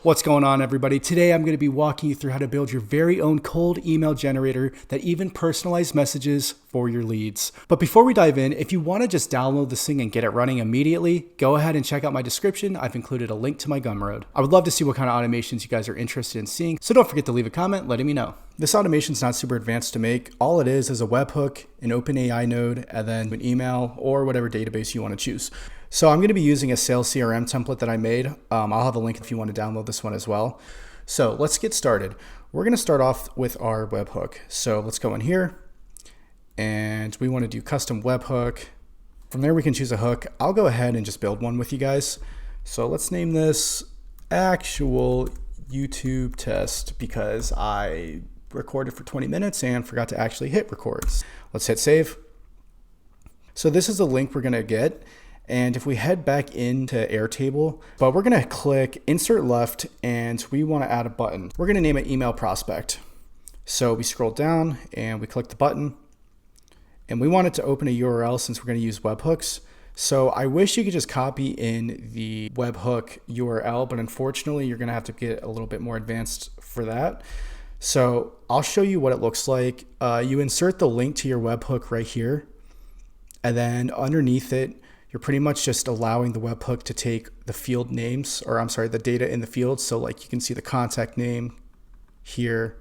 What's going on, everybody? Today I'm going to be walking you through how to build your very own cold email generator that even personalizes messages for your leads. But before we dive in, if you want to just download this thing and get it running immediately, go ahead and check out my description. I've included a link to my Gumroad. I would love to see what kind of automations you guys are interested in seeing, so don't forget to leave a comment letting me know. This automation is not super advanced to make. All it is a webhook, an OpenAI node, and then an email or whatever database you want to choose. So I'm going to be using a sales CRM template that I made. I'll have a link if you want to download this one as well. So let's get started. We're going to start off with our webhook. So let's go in here and we want to do custom webhook. From there we can choose a hook. I'll go ahead and just build one with you guys. So let's name this actual YouTube test because I recorded for 20 minutes and forgot to actually hit records. Let's hit save. So this is the link we're going to get. And if we head back into Airtable, but we're going to click insert left and we want to add a button. We're going to name it email prospect. So we scroll down and we click the button and we want it to open a URL since we're going to use webhooks. So I wish you could just copy in the webhook URL, but unfortunately you're going to have to get a little bit more advanced for that. So I'll show you what it looks like. You insert the link to your webhook right here. And then underneath it, you're pretty much just allowing the webhook to take the field names, or I'm sorry, the data in the field. So like you can see the contact name here,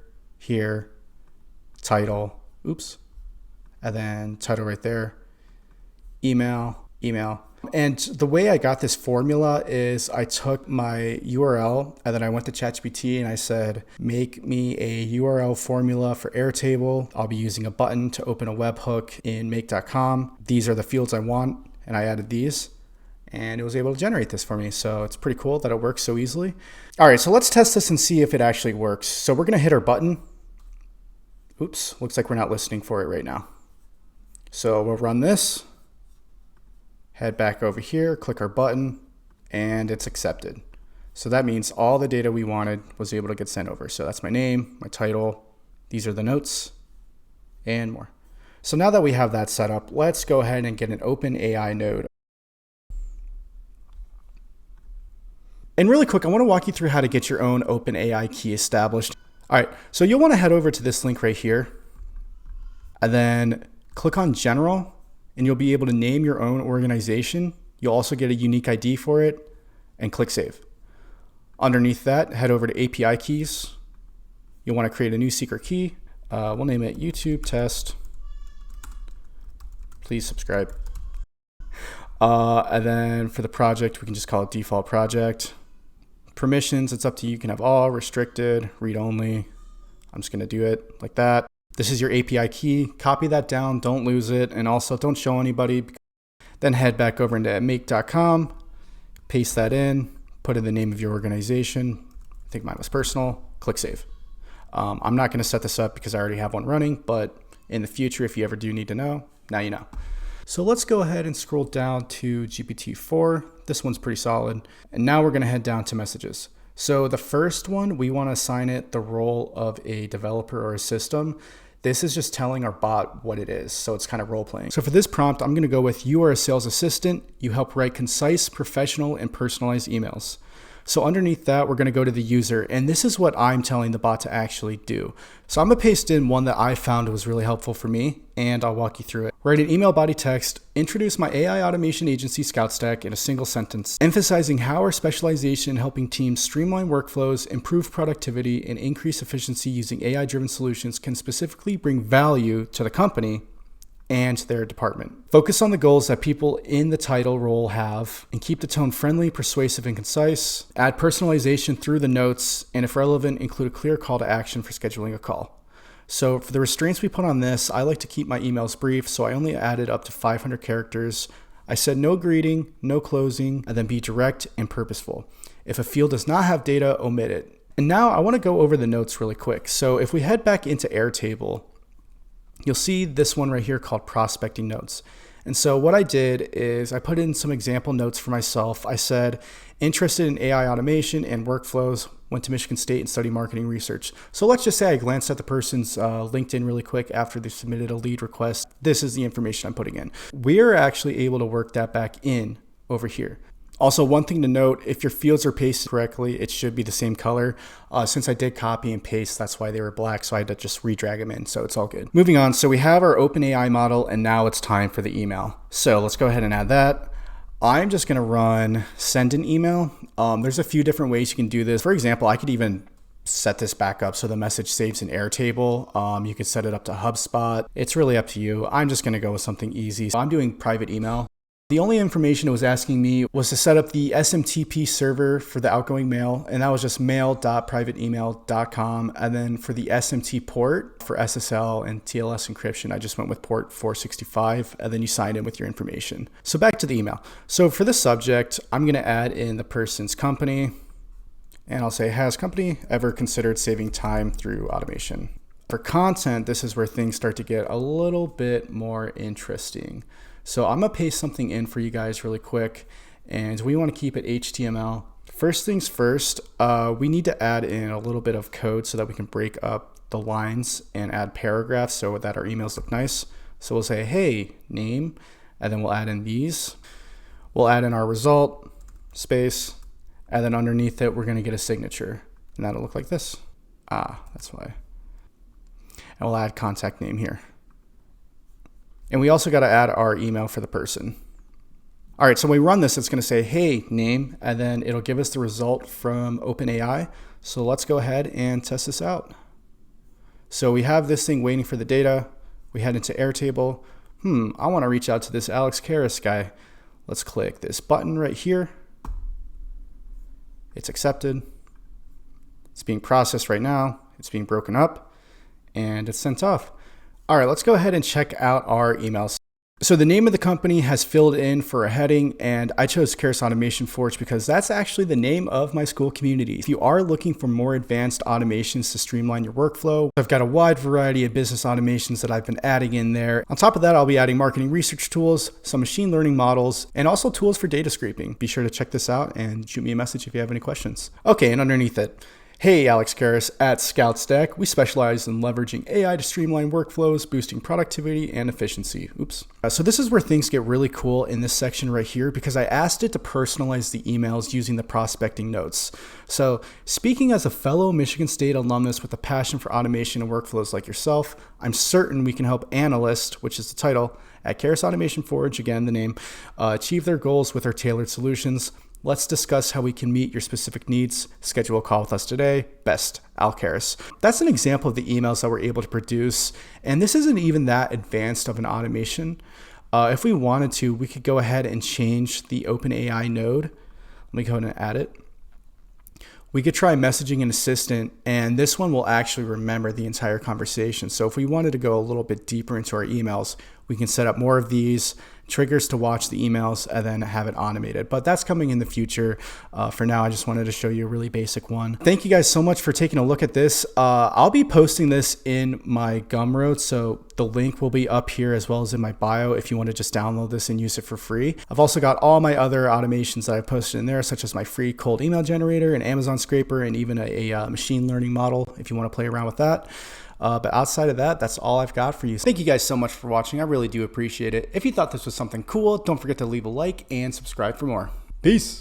title, and then title right there, email. And the way I got this formula is I took my URL and then I went to ChatGPT and I said, make me a URL formula for Airtable. I'll be using a button to open a webhook in make.com. These are the fields I want. And I added these and it was able to generate this for me. So it's pretty cool that it works so easily. All right, so let's test this and see if it actually works. So we're gonna hit our button. Oops, looks like we're not listening for it right now. So we'll run this, head back over here, click our button, and it's accepted. So that means all the data we wanted was able to get sent over. So that's my name, my title, these are the notes, and more. So now that we have that set up, let's go ahead and get an OpenAI node. And really quick, I want to walk you through how to get your own OpenAI key established. All right, so you'll want to head over to this link right here and then click on General and you'll be able to name your own organization. You'll also get a unique ID for it and click Save. Underneath that, head over to API keys. You'll want to create a new secret key. We'll name it YouTube test. Please subscribe. And then for the project, we can just call it default project. Permissions, it's up to you. You can have all, restricted, read only. I'm just going to do it like that. This is your API key. Copy that down. Don't lose it. And also don't show anybody. Then head back over into make.com, paste that in, put in the name of your organization. I think mine was personal. Click save. I'm not going to set this up because I already have one running, but in the future, if you ever do need to know, now you know. So let's go ahead and scroll down to GPT-4. This one's pretty solid. And now we're going to head down to messages. So the first one, we want to assign it the role of a developer or a system. This is just telling our bot what it is. So it's kind of role playing. So for this prompt, I'm going to go with you are a sales assistant. You help write concise, professional, and personalized emails. So underneath that, we're going to go to the user, and this is what I'm telling the bot to actually do. So I'm going to paste in one that I found was really helpful for me, and I'll walk you through it. Write an email body text, introduce my AI automation agency ScoutStack in a single sentence, emphasizing how our specialization in helping teams streamline workflows, improve productivity, and increase efficiency using AI-driven solutions can specifically bring value to the company and their department. Focus on the goals that people in the title role have and keep the tone friendly, persuasive, and concise. Add personalization through the notes, and if relevant, include a clear call to action for scheduling a call. So for the restraints we put on this, I like to keep my emails brief, so I only added up to 500 characters. I said no greeting, no closing, and then be direct and purposeful. If a field does not have data, omit it. And now I want to go over the notes really quick. So if we head back into Airtable, you'll see this one right here called prospecting notes. And so what I did is I put in some example notes for myself. I said, interested in AI automation and workflows, went to Michigan State and studied marketing research. So let's just say I glanced at the person's LinkedIn really quick after they submitted a lead request. This is the information I'm putting in. We are actually able to work that back in over here. Also, one thing to note, if your fields are pasted correctly, it should be the same color. Since I did copy and paste, that's why they were black, so I had to just redrag them in, so it's all good. Moving on, so we have our OpenAI model, and now it's time for the email. So let's go ahead and add that. I'm just gonna run send an email. There's a few different ways you can do this. For example, I could even set this back up so the message saves in Airtable. You could set it up to HubSpot. It's really up to you. I'm just gonna go with something easy. So I'm doing private email. The only information it was asking me was to set up the SMTP server for the outgoing mail, and that was just mail.privateemail.com. And then for the SMT port for SSL and TLS encryption, I just went with port 465, and then you signed in with your information. So back to the email. So for the subject, I'm gonna add in the person's company, and I'll say, has company ever considered saving time through automation? For content, this is where things start to get a little bit more interesting. So I'm gonna paste something in for you guys really quick, and we wanna keep it HTML. First things first, we need to add in a little bit of code so that we can break up the lines and add paragraphs so that our emails look nice. So we'll say, hey, name, and then we'll add in these. We'll add in our result, space, and then underneath it, we're gonna get a signature, and that'll look like this. That's why. And we'll add contact name here. And we also got to add our email for the person. All right, so when we run this, it's going to say, hey, name, and then it'll give us the result from OpenAI. So let's go ahead and test this out. So we have this thing waiting for the data. We head into Airtable. I want to reach out to this Alex Karras guy. Let's click this button right here. It's accepted. It's being processed right now. It's being broken up, and it's sent off. All right, let's go ahead and check out our emails. So the name of the company has filled in for a heading, and I chose Karras Automation Forge because that's actually the name of my school community. If you are looking for more advanced automations to streamline your workflow, I've got a wide variety of business automations that I've been adding in there. On top of that, I'll be adding marketing research tools, some machine learning models, and also tools for data scraping. Be sure to check this out and shoot me a message if you have any questions. Okay, and underneath it, hey, Alex Karras at ScoutStack. We specialize in leveraging AI to streamline workflows, boosting productivity and efficiency. Oops. So this is where things get really cool in this section right here because I asked it to personalize the emails using the prospecting notes. So speaking as a fellow Michigan State alumnus with a passion for automation and workflows like yourself, I'm certain we can help analysts, which is the title, at Karras Automation Forge, again the name, achieve their goals with our tailored solutions. Let's discuss how we can meet your specific needs. Schedule a call with us today. Best, Al Karras. That's an example of the emails that we're able to produce. And this isn't even that advanced of an automation. If we wanted to, we could go ahead and change the OpenAI node. Let me go ahead and add it. We could try messaging an assistant, and this one will actually remember the entire conversation. So if we wanted to go a little bit deeper into our emails, we can set up more of these triggers to watch the emails and then have it automated. But that's coming in the future. For now, I just wanted to show you a really basic one. Thank you guys so much for taking a look at this. I'll be posting this in my Gumroad, so the link will be up here as well as in my bio if you want to just download this and use it for free. I've also got all my other automations that I've posted in there, such as my free cold email generator, an Amazon scraper, and even a machine learning model if you want to play around with that. But outside of that, that's all I've got for you. Thank you guys so much for watching. I really do appreciate it. If you thought this was something cool, don't forget to leave a like and subscribe for more. Peace.